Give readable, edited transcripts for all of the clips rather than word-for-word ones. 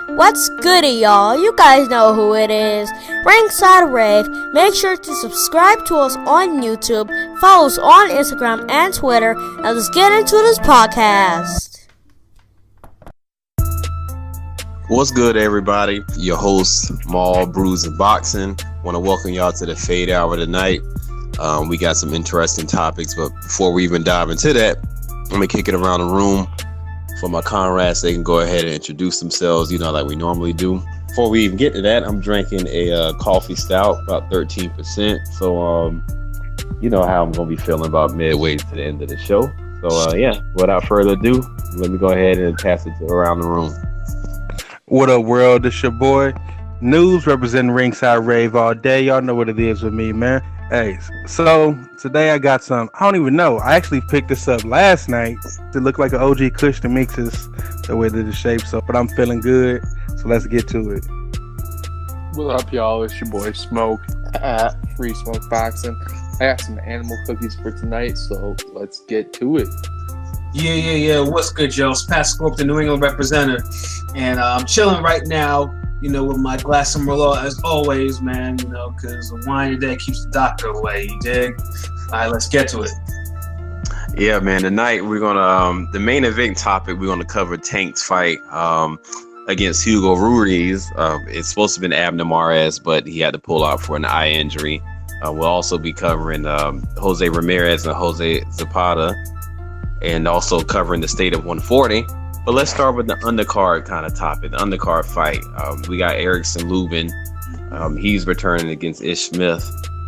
What's goody, y'all? You guys know who it is. Ringside Rave. Make sure to subscribe to us on YouTube, follow us on Instagram and Twitter, and let's get into this podcast. What's good, everybody? Your host, Maul Brews and Boxing. Want to welcome y'all to the Fade Hour tonight. We got some interesting topics, but before we even dive into that, let me kick it around the room for my comrades. They can go ahead and introduce themselves, like we normally do. Before we even get to that, I'm drinking a coffee stout, about 13%. So, you know how I'm going to be feeling about midway to the end of the show. So, without further ado, let me go ahead and pass it around the room. What up, world? It's your boy, Newzz, representing Ringside Rave all day. Y'all know what it is with me, man. Hey, so today I got some, I don't even know. I actually picked this up last night. It looked like an OG Kush to mix this the way that it shapes up, but I'm feeling good. So let's get to it. What up, y'all? It's your boy Smoke at Free Smoke Boxing. I got some animal cookies for tonight, so let's get to it. Yeah. What's good, y'all? It's Pat Scope, the New England representative. And I'm chilling right now, with my glass of Merlot, as always, man, because the wine today keeps the doctor away, you dig? All right, let's get to it. Yeah, man, tonight we're going to, the main event topic, we're going to cover Tank's fight against Hugo Ruiz. It's supposed to have been Abner Mares, but he had to pull out for an eye injury. We'll also be covering Jose Ramirez and Jose Zepeda, and also covering the state of 140. But let's start with the undercard kind of topic, the undercard fight. We got Erickson Lubin. He's returning against Ishe Smith.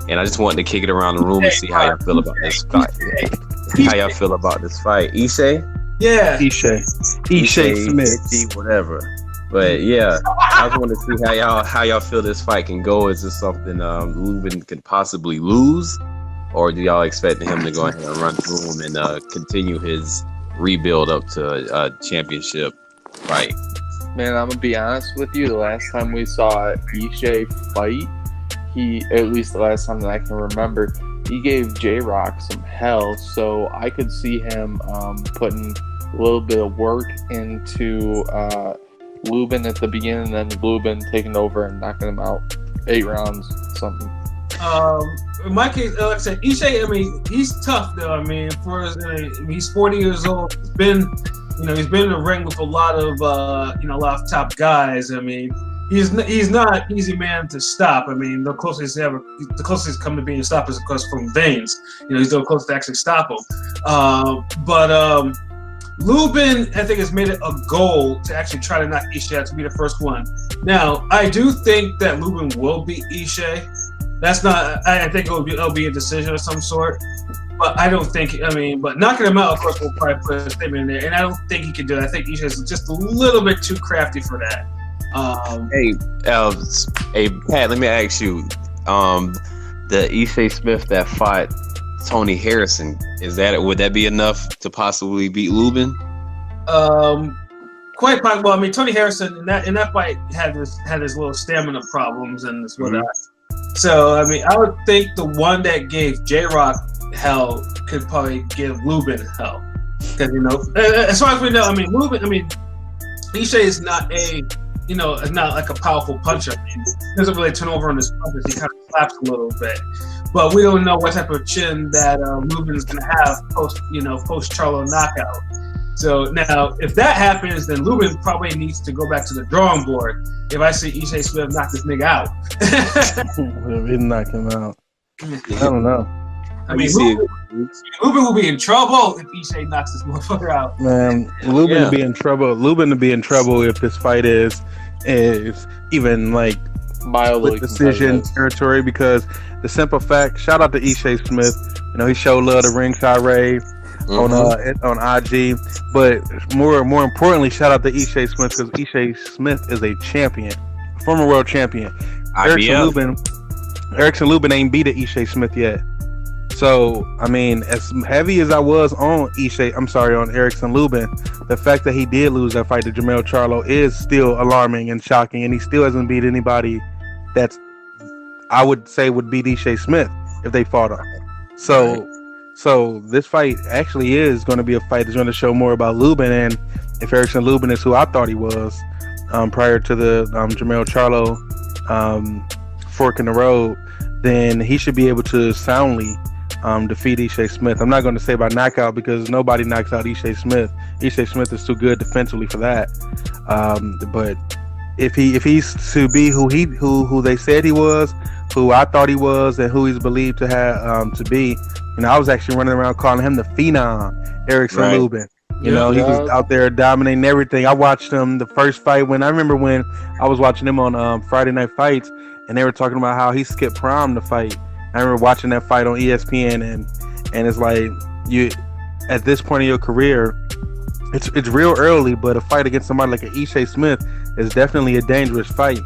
And I just wanted to kick it around the room and see how y'all feel about this fight. How y'all feel about this fight? Ishe? Yeah. Ishe Smith. Whatever. But yeah, I just want to see how y'all feel this fight can go. Is this something Lubin could possibly lose? Or do y'all expect him to go ahead and run through him and continue his rebuild up to a championship fight? Man, I'm going to be honest with you. The last time we saw Ishe fight, at least the last time that I can remember, he gave J-Rock some hell. So I could see him putting a little bit of work into Lubin at the beginning, and then Lubin taking over and knocking him out 8 rounds, something. In my case, like I said, Ishe, he's tough though. He's 40 years old. He's been in the ring with a lot of top guys. He's not an easy man to stop. The closest he's come to being stopped is of course from Veins. He's the closest to actually stop him. But Lubin, I think, has made it a goal to actually try to knock Ishe out to be the first one. Now, I do think that Lubin will beat Ishe. That's not. I think it'll be a decision of some sort, but I don't think. But knocking him out, of course, will probably put a statement in there, and I don't think he can do it. I think Ishe is just a little bit too crafty for that. Hey, Pat, let me ask you. The Ishe Smith that fought Tony Harrison, would that be enough to possibly beat Lubin? Quite possible. Tony Harrison in that fight had his little stamina problems and this whatnot. So, I would think the one that gave J-Rock hell could probably give Lubin hell. Because, as far as we know, Lubin, Ishe is not is not like a powerful puncher. He doesn't really turn over on his punches. He kind of slaps a little bit. But we don't know what type of chin that Lubin is going to have post Charlo knockout. So now, if that happens, then Lubin probably needs to go back to the drawing board. If I see Ishe Smith knock this nigga out, He knock him out. I don't know. Lubin will be in trouble if Ishe knocks this motherfucker out. Man, Lubin will be in trouble. Lubin will be in trouble if this fight is even like mildly decision territory. Because the simple fact, shout out to Ishe Smith. He showed love to Ringside Rave on IG, but more importantly, shout out to Ishe Smith, because Ishe Smith is a champion, former world champion. Erickson Lubin ain't beat Ishe Smith yet. So as heavy as I was on Erickson Lubin, the fact that he did lose that fight to Jermell Charlo is still alarming and shocking, and he still hasn't beat anybody that's, I would say, would beat Ishe Smith if they fought him. So this fight actually is going to be a fight that's going to show more about Lubin, and if Erickson Lubin is who I thought he was, prior to the Jermell Charlo fork in the road, then he should be able to soundly defeat Ishe Smith. I'm not going to say by knockout because nobody knocks out Ishe Smith. Ishe Smith is too good defensively for that. But if he's to be who they said he was, who I thought he was, and who he's believed to have to be, I was actually running around calling him the Phenom, Erickson Lubin. He was out there dominating everything. I watched him the first fight I remember when I was watching him on Friday Night Fights, and they were talking about how he skipped prom to fight. I remember watching that fight on ESPN, and it's like, you at this point in your career, it's real early, but a fight against somebody like an Ishe Smith is definitely a dangerous fight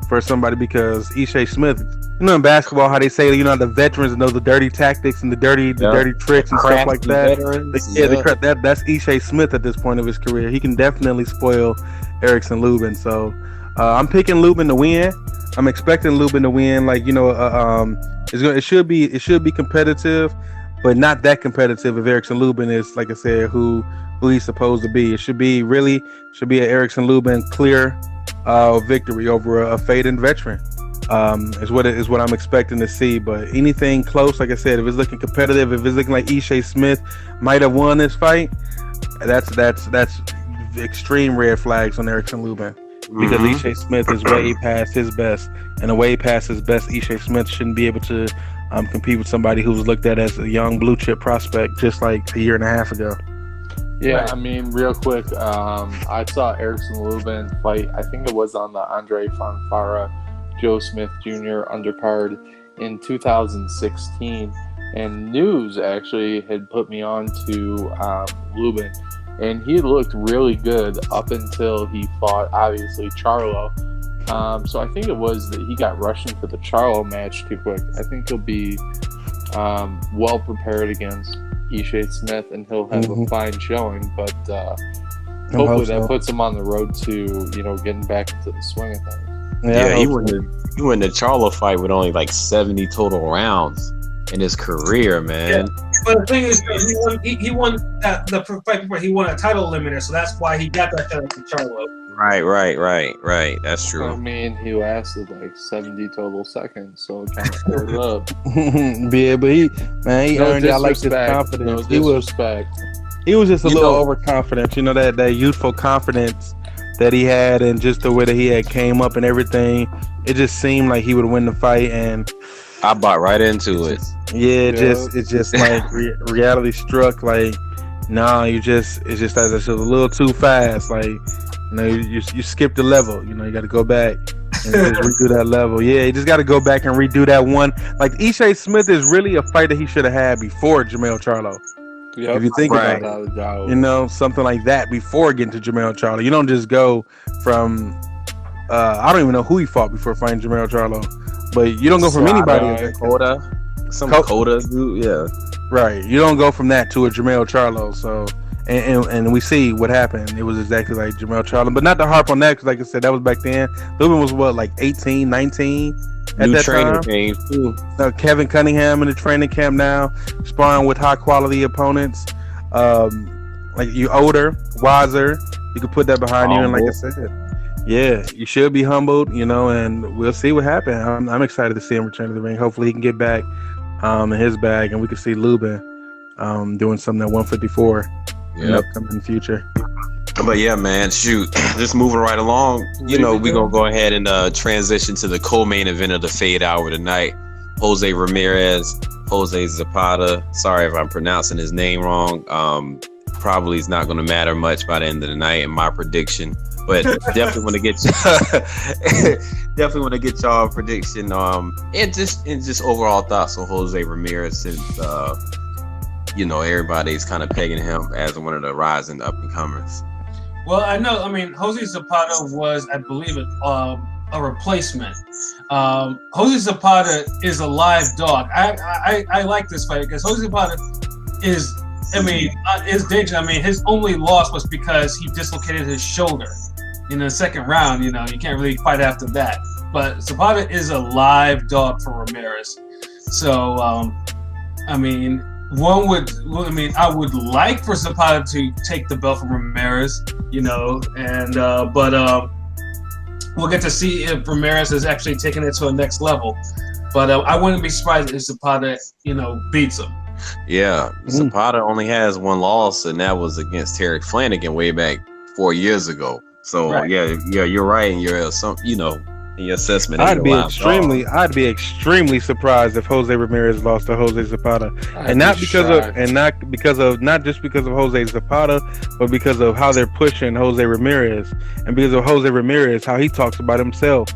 for somebody, because Ishe Smith, in basketball, how they say, the veterans know the dirty tactics and the dirty tricks and stuff like that. That's Ishe Smith at this point of his career. He can definitely spoil Erickson Lubin. So I'm picking Lubin to win. I'm expecting Lubin to win. It should be competitive, but not that competitive if Erickson Lubin is, like I said, who he's supposed to be. It should be an Erickson Lubin clear victory over a fading veteran. Is what I'm expecting to see. But anything close, like I said, if it's looking competitive, if it's looking like Ishe Smith might have won this fight, that's extreme red flags on Erickson Lubin. Because Ishe Smith is way past his best, and way past his best, Ishe Smith shouldn't be able to compete with somebody who was looked at as a young blue chip prospect just like a year and a half ago. Yeah, I mean, real quick, I saw Erickson Lubin fight, I think it was on the Andre Fonfara Joe Smith Jr. undercard in 2016, and Newzz actually had put me on to Lubin, and he looked really good up until he fought, obviously, Charlo. So I think it was that he got rushed into the Charlo match too quick. I think he'll be well prepared against Ishe Smith, and he'll have a fine showing, but hopefully that puts him on the road to, getting back into the swing of things. Yeah, he won the Charlo fight with only like 70 total rounds in his career, man. Yeah. But the thing is, he won the fight before. He won a title limiter, so that's why he got that title from Charlo. Right. That's true. I mean, he lasted like 70 total seconds, so it kind of scored up. Yeah, but he earned it. I like his confidence. He was just a little overconfident. That youthful confidence that he had, and just the way that he had came up and everything. It just seemed like he would win the fight, and I bought right into it. Yeah, it's just like reality struck. Like, no, it's just a little too fast. Like, you skipped the level. You got to go back and just redo that level. Yeah, you just got to go back and redo that one. Like, Ishe Smith is really a fight that he should have had before Jermell Charlo. Yep. If you think about it, something like that before getting to Jermell Charlo. You don't just go from I don't even know who he fought before fighting Jermell Charlo, but you don't go from anybody. Coda, dude, yeah. Right. You don't go from that to a Jermell Charlo. So, and we see what happened. It was exactly like Jermell Charlo, but not to harp on that, because like I said, that was back then. Lubin was like 18, 19 at that time. Came too. Kevin Cunningham in the training camp now, sparring with high quality opponents. Like, you older, wiser. You can put that behind you, and like I said, yeah, you should be humbled, and we'll see what happens. I'm excited to see him return to the ring. Hopefully he can get back in his bag, and we can see Lubin doing something at 154 in the upcoming future. But yeah, man, shoot. Just moving right along, we're going to go ahead and transition to the co-main event of the Fade Hour tonight. Jose Ramirez, Jose Zepeda. Sorry if I'm pronouncing his name wrong. Probably is not going to matter much by the end of the night in my prediction. But definitely want to get y'all prediction and just overall thoughts on Jose Ramirez, since everybody's kind of pegging him as one of the rising up and comers. Well, I know. I mean, Jose Zepeda was, I believe, a replacement. Jose Zepeda is a live dog. I like this fight because Jose Zepeda is dangerous. I mean, his only loss was because he dislocated his shoulder in the second round. You can't really fight after that. But Zepeda is a live dog for Ramirez. So, I would like for Zepeda to take the belt from Ramirez, but we'll get to see if Ramirez is actually taking it to a next level. But I wouldn't be surprised if Zepeda, beats him. Yeah, Zepeda only has one loss, and that was against Tarek Flanagan way back 4 years ago. So Right. yeah, you're right in your in your assessment. I'd be extremely surprised if Jose Ramirez lost to Jose Zepeda, and not just because of Jose Zepeda, but because of how they're pushing Jose Ramirez, and because of Jose Ramirez, how he talks about himself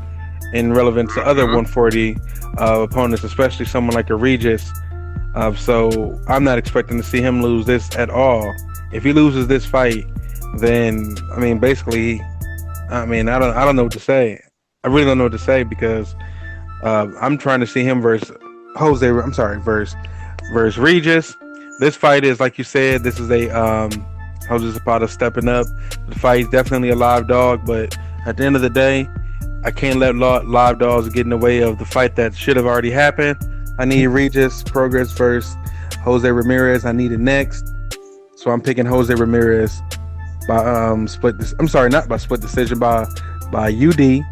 in relevance to other 140 opponents, especially someone like a Regis. So I'm not expecting to see him lose this at all. If he loses this fight, then I don't know what to say. I really don't know what to say because I'm trying to see him versus Regis. This fight is, like you said, this is a Jose Zepeda stepping up. The fight is definitely a live dog, but at the end of the day, I can't let live dogs get in the way of the fight that should have already happened. I need Regis Progress versus Jose Ramirez. I need it next. So I'm picking Jose Ramirez by split decision by UD.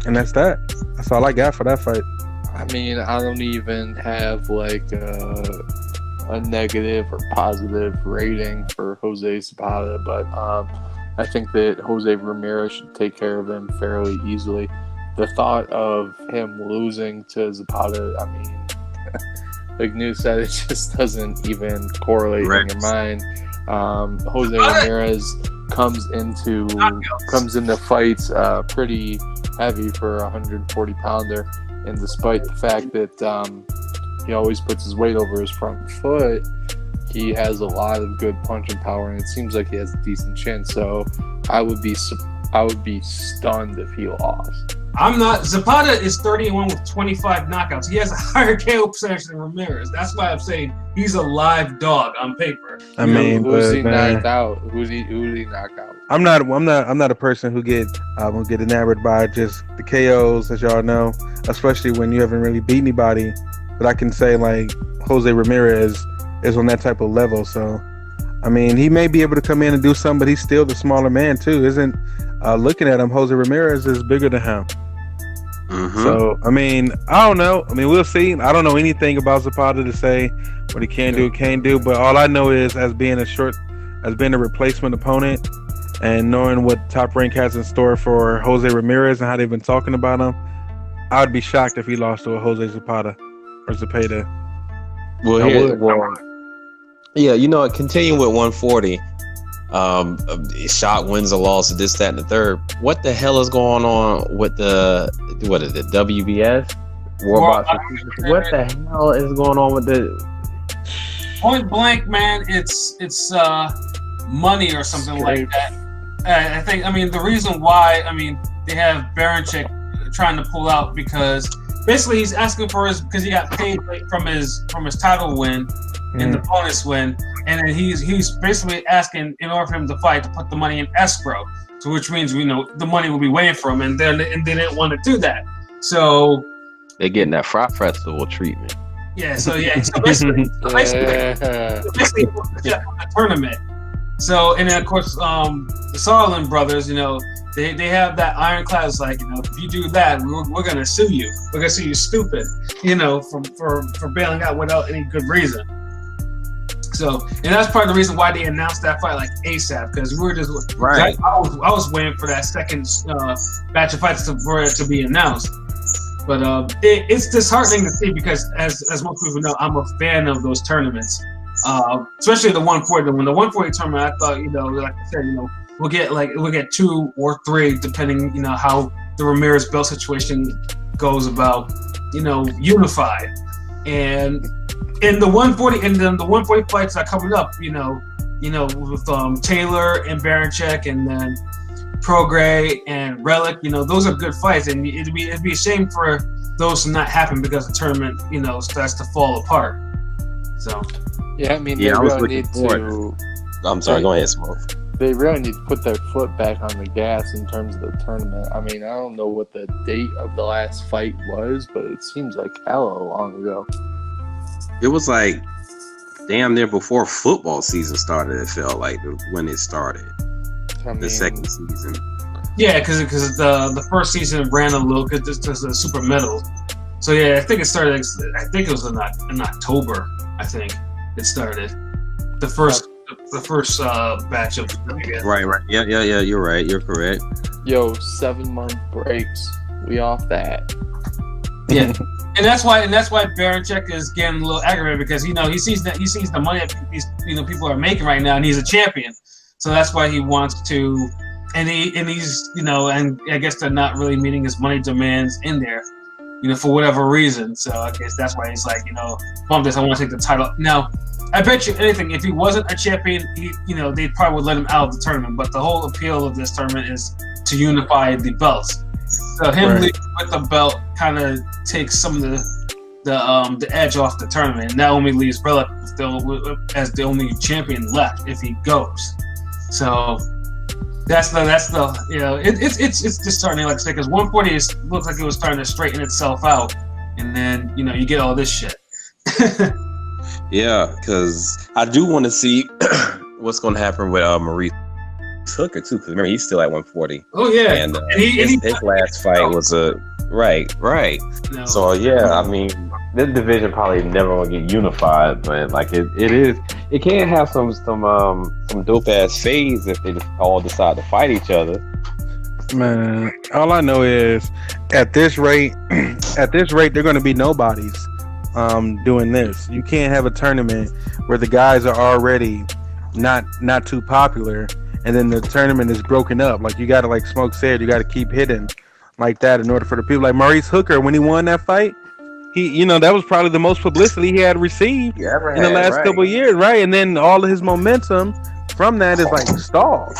And that's that. That's all I got for that fight. I mean, I don't even have like a negative or positive rating for Jose Zepeda, but I think that Jose Ramirez should take care of him fairly easily. The thought of him losing to Zepeda, I mean, like Newzz said, it just doesn't even correlate in your mind. Jose Ramirez comes into fights pretty heavy for a 140 pounder, and despite the fact that he always puts his weight over his front foot, he has a lot of good punching power, and it seems like he has a decent chin. So I would be stunned if he lost. I'm not. Zepeda is 30-1 with 25 knockouts. He has a higher KO percentage than Ramirez. That's why I'm saying he's a live dog on paper. I mean, who's he knocked out? Who's he knocked out? I'm not a person who get enamored by just the KOs, as y'all know, especially when you haven't really beat anybody. But I can say like Jose Ramirez is on that type of level. So, I mean, he may be able to come in and do something, but he's still the smaller man too. Looking at him, Jose Ramirez is bigger than him. Mm-hmm. So, I mean, I don't know. I mean, we'll see. I don't know anything about Zepeda to say what he can do, can't do. But all I know is as being a replacement opponent and knowing what Top Rank has in store for Jose Ramirez and how they've been talking about him, I would be shocked if he lost to a Jose Zepeda or Zepeda. Well, continuing with 140. Shot, wins, or loss, this, that, and the third. What the hell is going on with the WBS? What the hell is going on with the Point blank, man? It's money or something like that. I think. I mean, the reason why they have Baranchyk trying to pull out because basically he's asking for because he got paid from his title win and the bonus win. And then he's basically asking in order for him to fight to put the money in escrow, so which means the money will be waiting for him, and they didn't want to do that. So they're getting that Fry Festival treatment. Yeah. So basically the tournament. So and then of course the Sutherland brothers, they have that ironclad. It's like if you do that, we're gonna sue you. We're gonna sue you stupid. For bailing out without any good reason. So, and that's part of the reason why they announced that fight like ASAP, because we were just right. I was waiting for that second batch of fights for it to be announced. But it's disheartening to see because, as most people know, I'm a fan of those tournaments, especially the 140. When the 140 tournament, I thought, like I said, we'll get 2 or 3 depending, how the Ramirez belt situation goes about, unified. And in the 140, and then the 140 fights are coming up, with Taylor and Baranchyk, and then Prograis and Relic, those are good fights, and it'd be a shame for those to not happen because the tournament, starts to fall apart. So, yeah, I mean, they really need to. I'm sorry, go ahead, Smoke. They really need to put their foot back on the gas in terms of the tournament. I mean, I don't know what the date of the last fight was, but it seems like hella long ago. It was like damn near before football season started. It felt like when it started, the second season. Yeah, because the first season ran a little because this was a super medal. So yeah, I think it started. I think it was in October. I think it started the first batch of. Right. Yeah. You're right. You're correct. Yo, 7-month breaks. We off that. Yeah, and that's why Belichick is getting a little aggravated because he sees the money that these people are making right now, and he's a champion. So that's why he wants to, and he's and I guess they're not really meeting his money demands in there, for whatever reason. So I guess that's why he's like, bump this, I want to take the title. Now, I bet you anything, if he wasn't a champion, they probably would let him out of the tournament. But the whole appeal of this tournament is to unify the belts. So him leaving with the belt kind of takes some of the edge off the tournament. And that only leaves Bella still as the only champion left if he goes. So that's the it's just starting, like I said, because 140 looks like it was starting to straighten itself out, and then you get all this shit. Yeah, because I do want to see what's going to happen with Maurice Hooker too. Because remember, he's still at 140. Oh yeah, and his last fight was a right. No. So yeah, I mean, this division probably never gonna get unified, but like it can have some dope ass fades if they just all decide to fight each other. Man, all I know is at this rate, they're going to be nobodies doing this. You can't have a tournament where the guys are already not too popular, and then the tournament is broken up. Like, you got to, like Smoke said, you got to keep hitting like that in order for the people. Like Maurice Hooker, when he won that fight, he, that was probably the most publicity he had received in the last couple of years, right? And then all of his momentum from that is like stalled.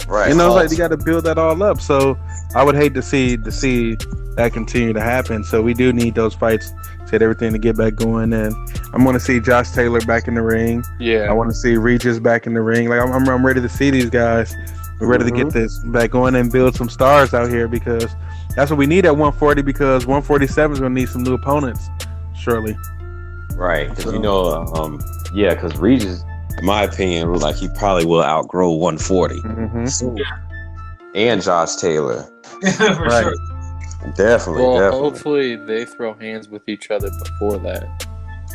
Right. Like you got to build that all up. So I would hate to see that continue to happen. So we do need those fights to get everything to get back going. And I'm going to see Josh Taylor back in the ring. Yeah. I want to see Regis back in the ring. Like I'm ready to see these guys. We're ready to get this back going and build some stars out here, because that's what we need at 140, because 147 is going to need some new opponents, surely. Right. Because, because Regis, in my opinion, looks like he probably will outgrow 140. Mm-hmm. And Josh Taylor. Yeah, for sure. Definitely. Hopefully they throw hands with each other before that.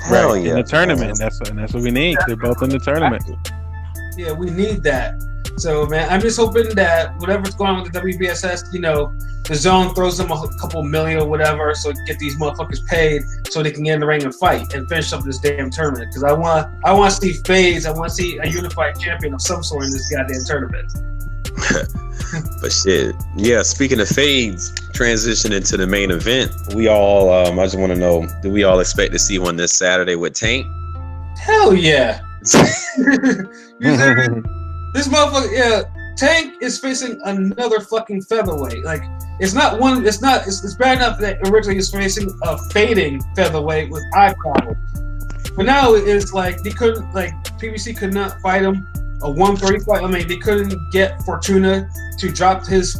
Hell yeah. In the tournament. That's what we need. They're both in the tournament. Yeah, we need that. So, man, I'm just hoping that whatever's going on with the WBSS, the zone throws them a couple million or whatever, so get these motherfuckers paid so they can get in the ring and fight and finish up this damn tournament. Because I want to see fades. I want to see a unified champion of some sort in this goddamn tournament. But shit, yeah. Speaking of fades, transition into the main event. We all, I just want to know, do we all expect to see one this Saturday with Tank? Hell yeah! This motherfucker, yeah. Tank is facing another fucking featherweight. Like, it's bad enough that originally he's facing a fading featherweight with eye problems. But now it's like PBC could not fight him a 130 fight. I mean, they couldn't get Fortuna to drop his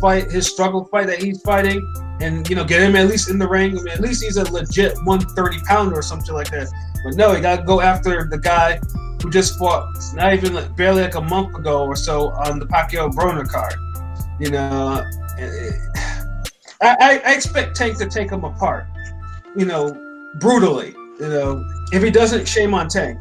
struggle fight that he's fighting and, get him at least in the ring. I mean, at least he's a legit 130 pounder or something like that. But no, you gotta go after the guy who just fought not even barely like a month ago or so on the Pacquiao Broner card. I expect Tank to take him apart, brutally. If he doesn't, shame on Tank.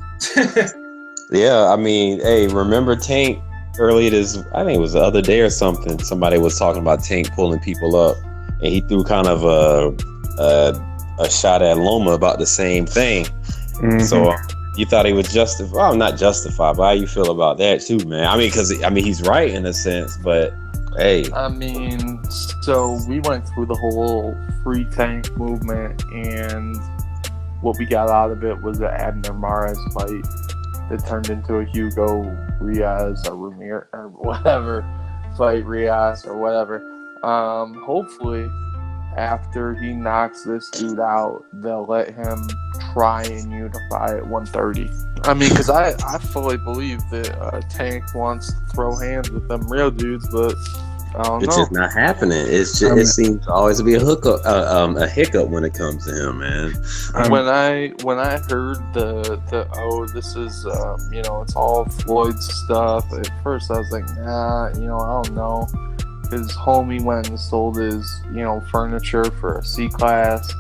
Yeah, I mean, hey, remember Tank earlier I think it was the other day or something, somebody was talking about Tank pulling people up, and he threw kind of a shot at Loma about the same thing. Mm-hmm. So you thought he was justified? Well, not justified, but how you feel about that too, man? I mean, because he's right in a sense, but hey. I mean, so we went through the whole free Tank movement, and what we got out of it was the Abner Mares fight that turned into a Hugo Ruiz or Ramirez or whatever fight, Ruiz or whatever. Hopefully, after he knocks this dude out, they'll let him try and unify at 130. I mean, because I fully believe that Tank wants to throw hands with them real dudes, but I don't know. It's just not happening. It's just, it seems to always be a hiccup when it comes to him, man. When I heard the this is it's all Floyd's stuff. At first, I was like, nah, I don't know. his homie went and sold his, furniture for a C class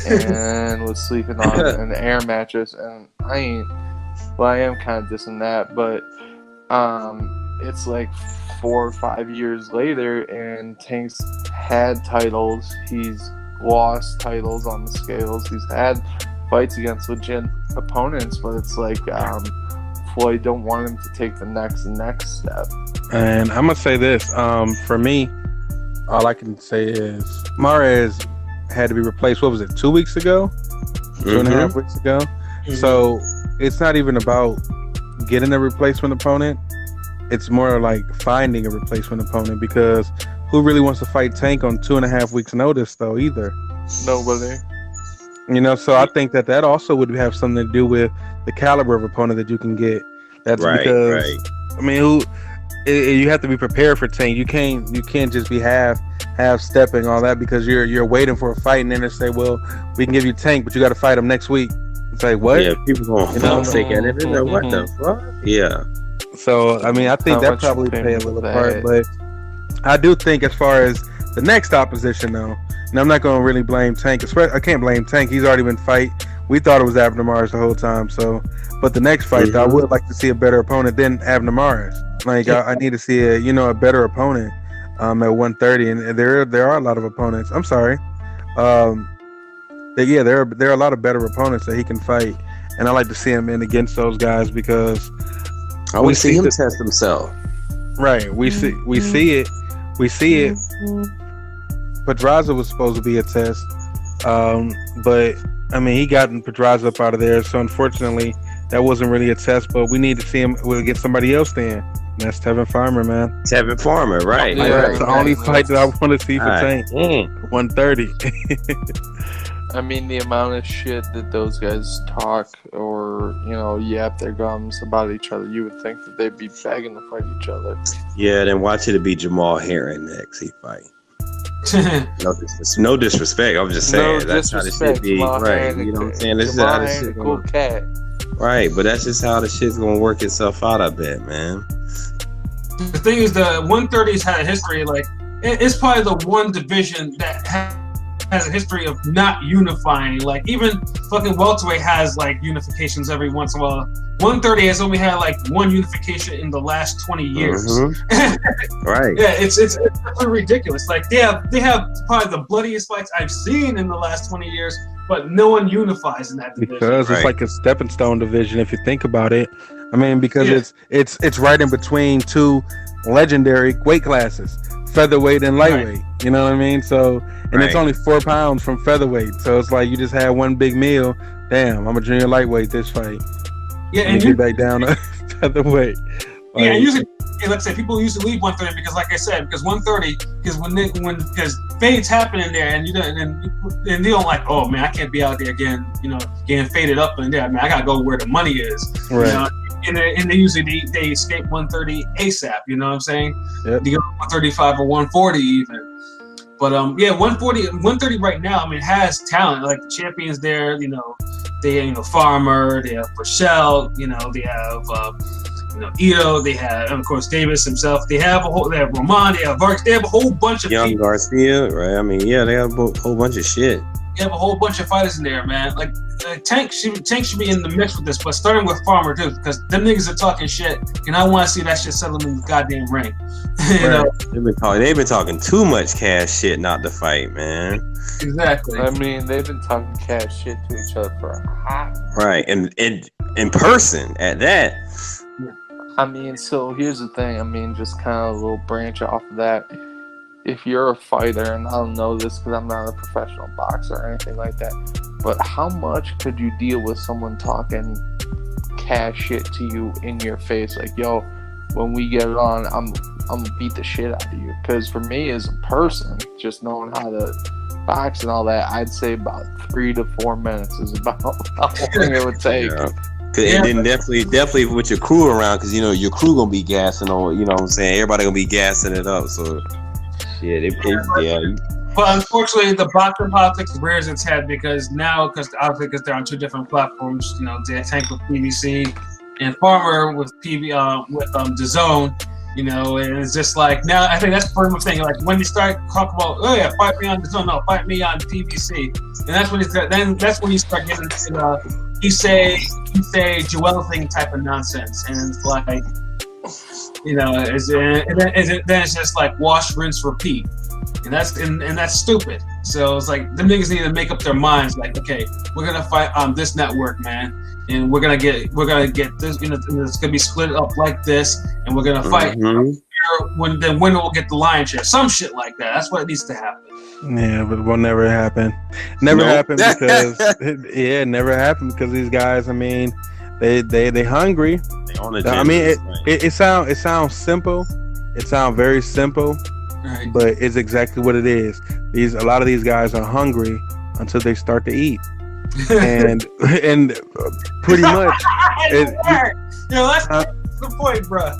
and was sleeping on an air mattress. And I am kind of dissing that, but it's like 4 or 5 years later, and Tank's had titles. He's lost titles on the scales. He's had fights against legit opponents, but it's like Floyd don't want him to take the next step. And I'm gonna say this, for me, all I can say is Mares had to be replaced. What was it, 2 weeks ago? 2.5 weeks ago? So it's not even about getting a replacement opponent. It's more like finding a replacement opponent, because who really wants to fight Tank on 2.5 weeks notice though either? Nobody. So I think that also would have something to do with the caliber of opponent that you can get. That's because I mean, you have to be prepared for Tank. You can't just be half stepping all that, because you're waiting for a fight and then they say, well, we can give you Tank, but you got to fight him next week. It's like, what? Yeah, people gonna think at it. What the fuck? Yeah. So I mean, I think that probably play a little part, but I do think as far as the next opposition though, and I'm not going to really blame Tank. I can't blame Tank. He's already been fight. We thought it was Abner Mares the whole time. So, but the next fight, I would like to see a better opponent than Abner Mares. Like I need to see a better opponent at 130, and there are a lot of opponents. I'm sorry. There are a lot of better opponents that he can fight, and I like to see him in against those guys, because we see him test himself. Right. We see it. Pedraza was supposed to be a test, but I mean, he got Pedraza up out of there, so unfortunately that wasn't really a test. But we need to see him get somebody else then. And that's Tevin Farmer, man. Tevin Farmer, right? Yeah, that's the only fight that I want to see for Tank. 130. I mean, the amount of shit that those guys talk or, yap their gums about each other, you would think that they'd be begging to fight each other. Yeah, then watch it be Jamal Herring next he fight. No disrespect. I'm just saying that's how this shit be. Right. You know what I'm saying? This is how this shit cool cat. Right, but that's just how the shit's gonna work itself out, I bet, man. The thing is, the 130s had a history, like, it's probably the one division that has a history of not unifying. Like, even fucking welterweight has like unifications every once in a while. 130 has only had like one unification in the last 20 years. Right. Yeah, it's ridiculous. Like they have probably the bloodiest fights I've seen in the last 20 years, but no one unifies in that division. Because it's like a stepping stone division if you think about it. I mean, because it's right in between two legendary weight classes, featherweight and lightweight. Right. You know what I mean? So, and it's only 4 pounds from featherweight. So it's like you just had one big meal. Damn, I'm a junior lightweight this fight. Yeah, and you get back down to featherweight. Yeah, and usually, like I said, people used to leave 130 because, like I said, because 130, because fades happen in there, and and they don't like, oh man, I can't be out there again, getting faded up in there. Man, I gotta go where the money is. Right. And they usually they escape 130 ASAP. You know what I'm saying? Yep. They go 135 or 140 even. But 130 right now, I mean, has talent. Like the champions there, they have Farmer, they have Rochelle, they have Ito, they have, of course, Davis himself. They have Roman, they have Vargas, they have a whole bunch of Young people. Garcia, right? I mean, they have a whole bunch of shit. They have a whole bunch of fighters in there, man. Like Tank should be in the mix with this, but starting with Farmer too, because them niggas are talking shit, and I want to see that shit settled in the goddamn ring. They've been talking too much cash shit not to fight, man. Exactly. I mean, they've been talking cash shit to each other for a hot. Right, and in person at that. I mean, so here's the thing. I mean, just kind of a little branch off of that. If you're a fighter, and I don't know this because I'm not a professional boxer or anything like that, but how much could you deal with someone talking cash shit to you in your face? Like, yo, when we get it on, I'm gonna beat the shit out of you. Because for me as a person, just knowing how to box and all that, I'd say about 3 to 4 minutes is about how long it would take. And then definitely with your crew around, because your crew gonna be gassing on. You know what I'm saying? Everybody gonna be gassing it up. So But unfortunately, the boxing politics rears its head because they're on 2 different platforms. They Tank with PBC and Farmer with DAZN. You know, and it's just like now. I think that's pretty much thing. Like when you start talking about, oh yeah, fight me on the zone, no, fight me on PVC, and that's when that's when you start getting into you say Joel thing type of nonsense, and it's like, you know, then it's just like wash, rinse, repeat, and that's stupid. So it's like the niggas need to make up their minds. Like, okay, we're gonna fight on this network, man. And we're gonna get this, you know, it's gonna be split up like this, and we're gonna fight. When the winner will get the lion's share, some shit like that. That's what needs to happen. Yeah, but it will never happen. Never happen because never happen because these guys. I mean, they hungry. I mean, it sounds simple. It sounds very simple, right. But it's exactly what it is. A lot of these guys are hungry until they start to eat. and pretty much that's the point, bro.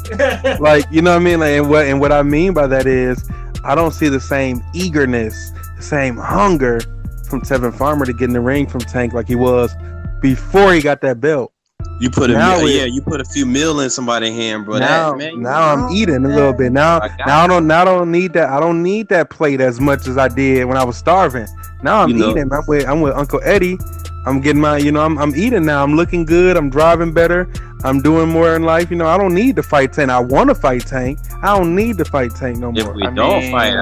Like, you know what I mean? Like, and what I mean by that is I don't see the same eagerness, the same hunger from Tevin Farmer to get in the ring from Tank like he was before he got that belt. You put you put a few mil in somebody's hand, bro. Now I'm eating a little bit. Now I don't need that. I don't need that plate as much as I did when I was starving. Now I'm eating. I'm with Uncle Eddie. I'm getting my, you know, I'm eating now. I'm looking good. I'm driving better. I'm doing more in life. You know, I don't need to fight Tank. I want to fight Tank. I don't need to fight Tank no more. If we don't fight,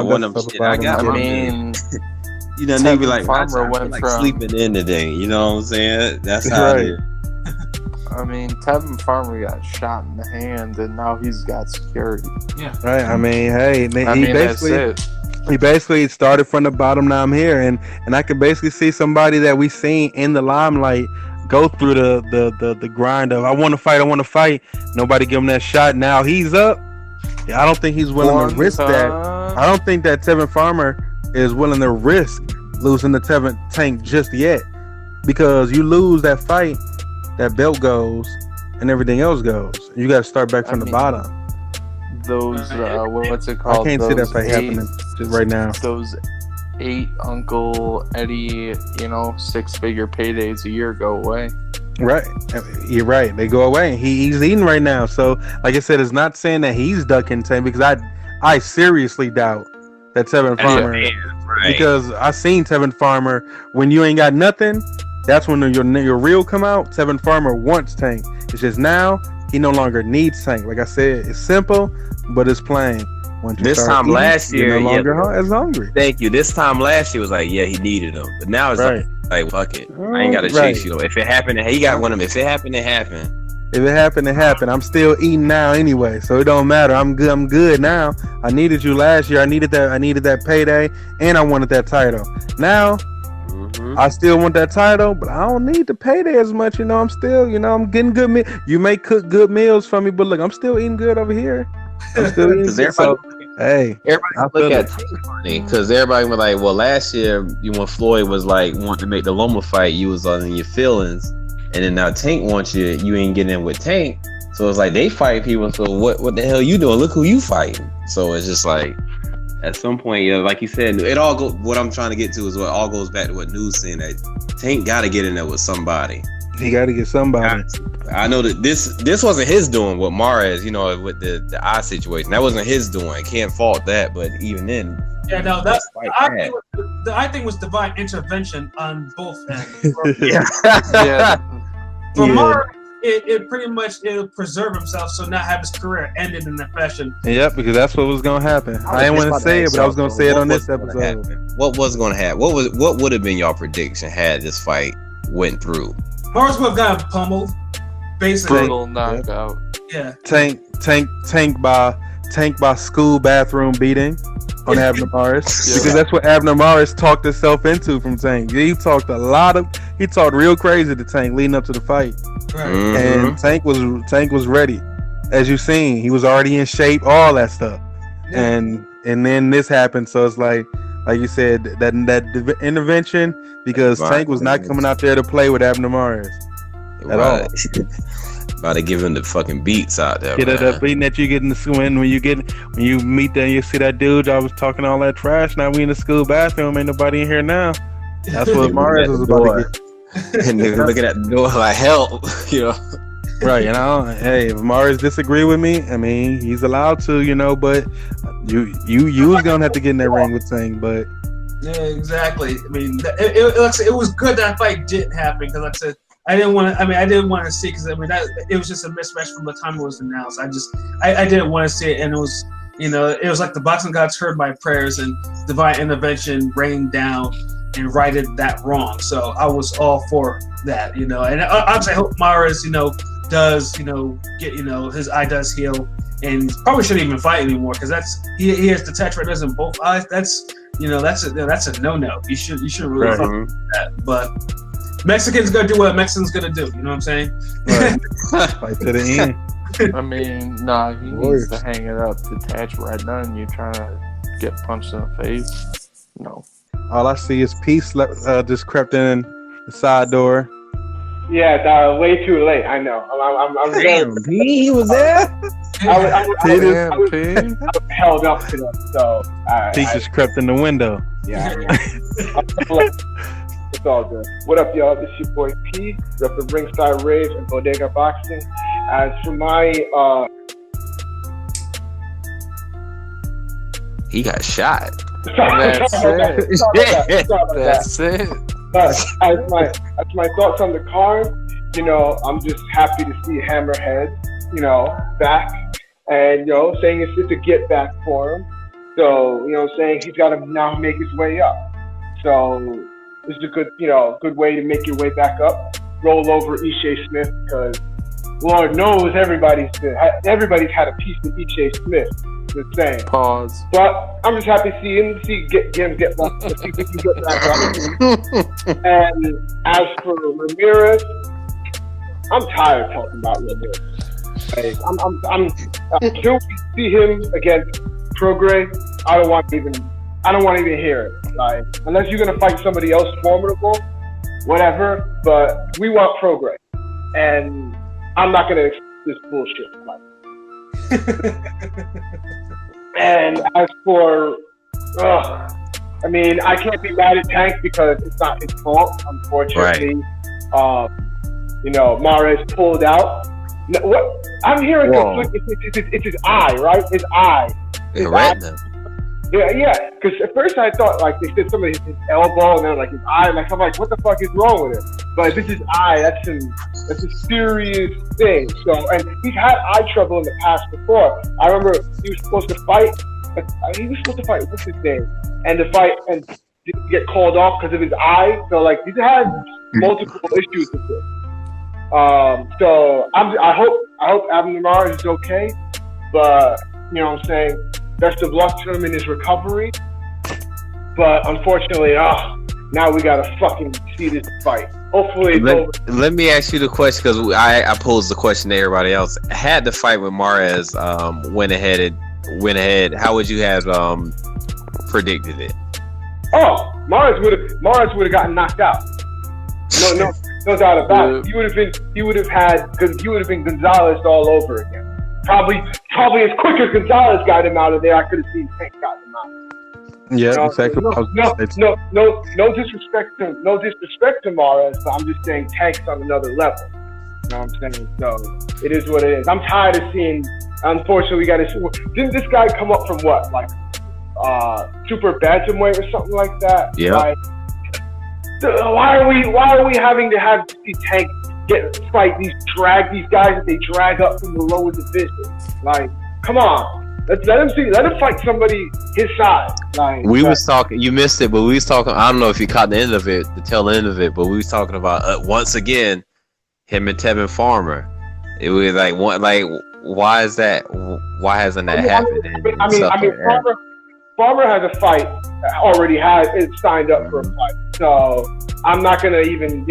one of them shit. I got. I mean, you know, they be like, Farmer went like sleeping in today. You know what I'm saying? That's how it is. I mean, Tevin Farmer got shot in the hand, and now he's got security. Yeah. Right. I mean, hey, that's it. He basically started from the bottom. Now I'm here, and I can basically see somebody that we seen in the limelight go through the grind of I want to fight. Nobody give him that shot. Now he's up. I don't think he's willing to risk that. I don't think that Tevin Farmer is willing to risk losing the Tevin Tank just yet, because you lose that fight, that belt goes, and everything else goes. You got to start back from the bottom. Those what's it called? I can't see that fight happening right now. Those 8 Uncle Eddie, 6-figure paydays a year go away. Right, you're right. They go away. He's eating right now. So, like I said, it's not saying that he's ducking Tank, because I seriously doubt that Tevin Farmer. Right. Because I seen Tevin Farmer when you ain't got nothing. That's when your real come out. Tevin Farmer wants Tank. It's just now he no longer needs Tank. Like I said, it's simple, but it's plain. This time last year, no longer as hungry. Thank you. This time last year was like, yeah, he needed him, but now it's like fuck it. I ain't got to chase you. If it happened, he got one of them. If it happened, it happened. If it happened, it happened. I'm still eating now anyway, so it don't matter. I'm good now. I needed you last year. I needed that payday, and I wanted that title. Now, I still want that title, but I don't need the payday as much. I'm still, I'm getting good meals. You may cook good meals for me, but look, I'm still eating good over here. I'm still eating good. Everybody look at Tank funny, because everybody was like, well, last year, when Floyd was like wanting to make the Loma fight, you was on your feelings. And then now Tank wants you ain't getting in with Tank. So it's like they fight people. So what the hell you doing? Look who you fighting. So it's just like at some point, like you said, it all go. What I'm trying to get to is what all goes back to what Newzz saying, that Tank got to get in there with somebody. He got to get somebody. I know that this wasn't his doing with Mares, with the eye situation. That wasn't his doing. Can't fault that. But even then, yeah, no, the eye thing was divine intervention on both ends. For Mares, it pretty much it'll preserve himself, so not have his career ended in that fashion. Yep, because that's what was gonna happen. I didn't want to say it, but I was gonna say it on this episode. What was gonna happen? What would have been your prediction had this fight went through? Mares would have gotten pummeled, basically. Brutal knockout. Yeah. Tank by school bathroom beating on Abner Mares, because that's what Abner Mares talked himself into from Tank. He talked real crazy to Tank leading up to the fight. Right. And Tank was ready. As you've seen, he was already in shape, all that stuff. Yeah. And then this happened, so it's like you said, that intervention, because Tank was not coming out there to play with Abner Mares at all. About to give him the fucking beats out there. That beating that you get in the when you meet that, you see that dude. I was talking all that trash. Now we in the school bathroom. Ain't nobody in here now. That's what Mares was about to get. And they're looking at the door like help, Right, and hey, if Maris disagree with me, I mean, he's allowed to, but you was gonna have to get in that ring with Tank, but yeah, exactly. I mean, it was good that fight didn't happen because, like I said, I didn't want to see because it was just a mismatch from the time it was announced. I didn't want to see it, and it was it was like the boxing gods heard my prayers and divine intervention rained down and righted that wrong. So I was all for that, and obviously I hope Maris, does get his eye does heal, and probably shouldn't even fight anymore because he has the tetraeters in both eyes. That's a no. You should really fuck with that. But Mexicans gonna do what Mexicans gonna do. You know what I'm saying? Right. Fight to the end. I mean, nah, he needs to hang it up, detach right now, and you trying to get punched in the face. No. All I see is Peace just crept in the side door. Yeah, way too late. I know. I'm Damn, he was there. I was held up to them, so Peace just crept in the window. Yeah. It's all good. What up, y'all? This is your boy P, repping Ringside, Rave, and Bodega Boxing. As for my he got shot. That's it. But as my thoughts on the card, I'm just happy to see Hammerhead, back, and saying it's just a get back for him. So saying he's got to now make his way up. So this is a good way to make your way back up. Roll over Ishe Smith because Lord knows everybody's had a piece of Ishe Smith. Just saying. Pause. But I'm just happy to see him get back. To see if he can get back up. And as for Ramirez, I'm tired of talking about Ramirez. Like, until we see him against Prograis, I don't want to even hear it. Like, unless you're gonna fight somebody else formidable, whatever. But we want Prograis, and I'm not gonna accept this bullshit. Like. And as for, I can't be mad at Tank because it's not his fault, unfortunately. Right. Mares pulled out. What I'm hearing, it's his eye, right? His eye. His eye. Yeah. Because at first I thought like they said somebody his elbow, and then like his eye. Like I'm like, what the fuck is wrong with him? But if it's his eye, that's a serious thing. So, and he's had eye trouble in the past before. I remember he was supposed to fight. What's his name? And the fight and didn't get called off because of his eye. So like he's had multiple issues with it. So I hope Abdul is okay. But what I'm saying. Best of luck to him in his recovery. But unfortunately, now we gotta fucking see this fight. Hopefully it's over. Let me ask you the question, because I posed the question to everybody else. Had the fight with Mares went ahead, how would you have predicted it? Oh, Mares would have gotten knocked out. No doubt about it. He would have been Gonzalez all over again. Probably as quick as Gonzalez got him out of there, I could have seen Tank got him out. Yeah, exactly. No disrespect to Mares, but I'm just saying Tank's on another level. You know what I'm saying? So it is what it is. I'm tired of seeing. Unfortunately, didn't this guy come up from what, like super bantamweight or something like that? Yeah. Like, why are we having to have see Tank fight these guys that they drag up from the lower division? Like, come on, let him fight somebody his size. Like, we was talking, you missed it, but we was talking. I don't know if you caught the tail end of it, but we was talking about once again him and Tevin Farmer. It was like why is that? Why hasn't that happened? Farmer has a fight already signed up for a fight, so I'm not gonna even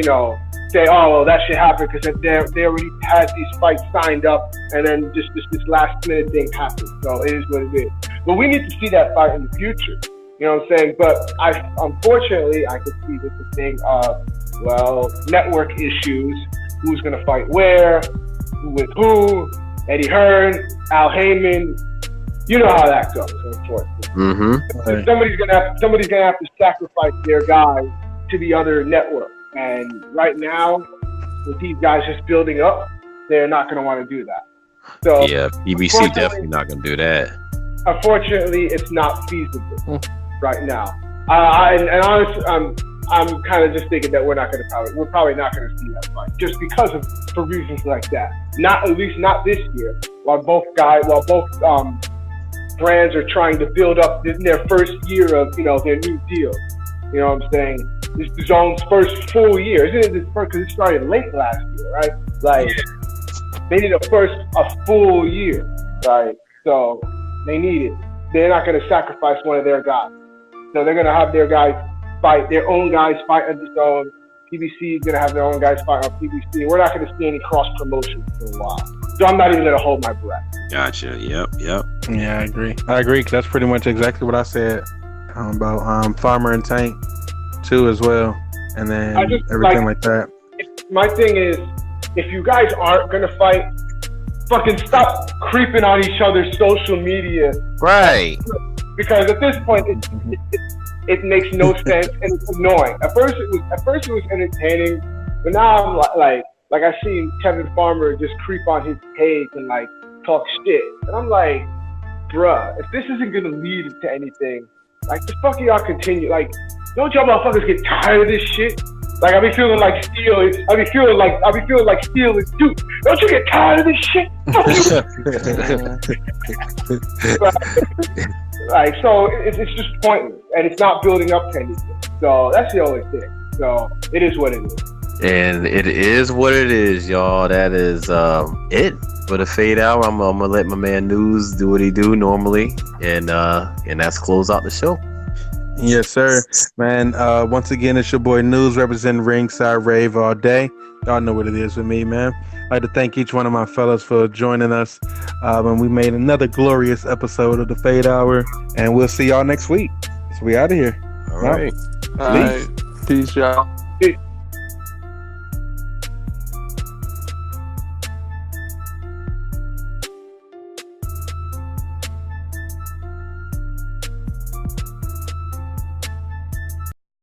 say, oh, well, that should happen because they already had these fights signed up, and then just this last minute thing happened. So it is what it is. But we need to see that fight in the future. You know what I'm saying? But unfortunately, I could see this thing of, network issues. Who's going to fight where? With who? Eddie Hearn, Al Heyman. You know how that goes, unfortunately. Mm-hmm. Somebody's gonna have to sacrifice their guys to the other network. And right now, with these guys just building up, they're not going to want to do that. So yeah, PBC definitely not going to do that. Unfortunately, it's not feasible right now. And honestly, I'm kind of just thinking that we're probably not going to see that fight just because of for reasons like that. At least not this year. While both brands are trying to build up their first year of their new deal. You know what I'm saying? This is Zone's first full year, isn't it? Because it started late last year, right? Like they need a full year, right? So they need it. They're not going to sacrifice one of their guys. So they're going to have their own guys fight on the Zone. PBC is going to have their own guys fight on PBC. We're not going to see any cross promotion for a while. So I'm not even going to hold my breath. Gotcha. Yep. Yeah, I agree. Because that's pretty much exactly what I said about Farmer and Tank too as well, and then everything like that. My thing is, if you guys aren't going to fight, fucking stop creeping on each other's social media. Right. Because at this point, it makes no sense and it's annoying. At first it was entertaining, but now I'm like I seen Kevin Farmer just creep on his page and like talk shit, and I'm like, bruh, if this isn't gonna lead to anything, like the fuck y'all continue. Like, don't y'all motherfuckers get tired of this shit? Like I be feeling like Steel is Duke. Don't you get tired of this shit? Like, so it's just pointless, and it's not building up to anything. So that's the only thing. So it is what it is. And it is what it is, y'all. That is it for the Fade Hour. I'm gonna let my man Newzz do what he do normally, and that's close out the show. Yes, sir, man. Once again, it's your boy Newzz representing Ringside Rave all day. Y'all know what it is with me, man. I'd like to thank each one of my fellas for joining us. And we made another glorious episode of the Fade Hour, and we'll see y'all next week. So we out of here. All right. Peace, y'all.